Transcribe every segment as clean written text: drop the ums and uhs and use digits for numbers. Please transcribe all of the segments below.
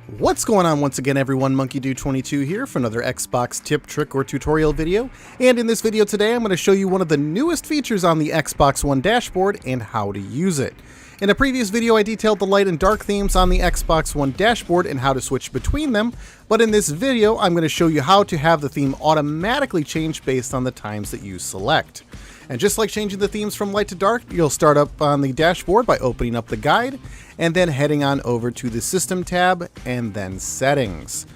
What's going on once again, everyone? MonkeyDude22 here for another Xbox tip, trick, or tutorial video. And in this video today, I'm going to show you one of the newest features on the Xbox One dashboard and how to use it. In a previous video, I detailed the light and dark themes on the Xbox One dashboard and how to switch between them. But in this video, I'm going to show you how to have the theme automatically change based on the times that you select. And just like changing the themes from light to dark, you'll start up on the dashboard by opening up the guide and then heading on over to the System tab and then Settings.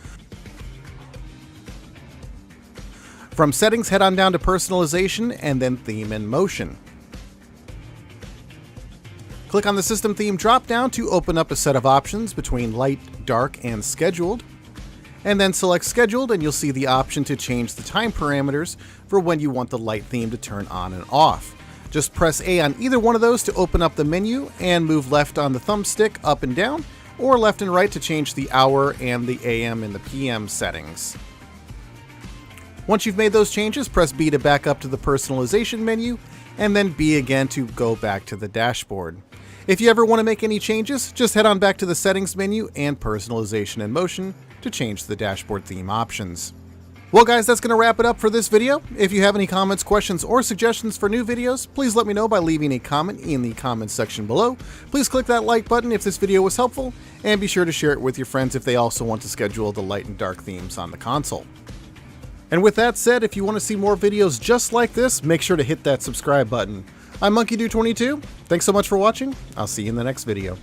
From Settings, head on down to Personalization and then Theme and Motion. Click on the System Theme drop-down to open up a set of options between light, dark, and scheduled. And then select Scheduled and you'll see the option to change the time parameters for when you want the light theme to turn on and off. Just press A on either one of those to open up the menu and move left on the thumbstick up and down, or left and right to change the hour and the AM and the PM settings. Once you've made those changes, press B to back up to the personalization menu, and then B again to go back to the dashboard. If you ever want to make any changes, just head on back to the Settings menu and Personalization and Motion to change the dashboard theme options. Well guys, that's going to wrap it up for this video. If you have any comments, questions, or suggestions for new videos, please let me know by leaving a comment in the comments section below. Please click that like button if this video was helpful, and be sure to share it with your friends if they also want to schedule the light and dark themes on the console. And with that said, if you want to see more videos just like this, make sure to hit that subscribe button. I'm MonkeyDude22. Thanks so much for watching. I'll see you in the next video.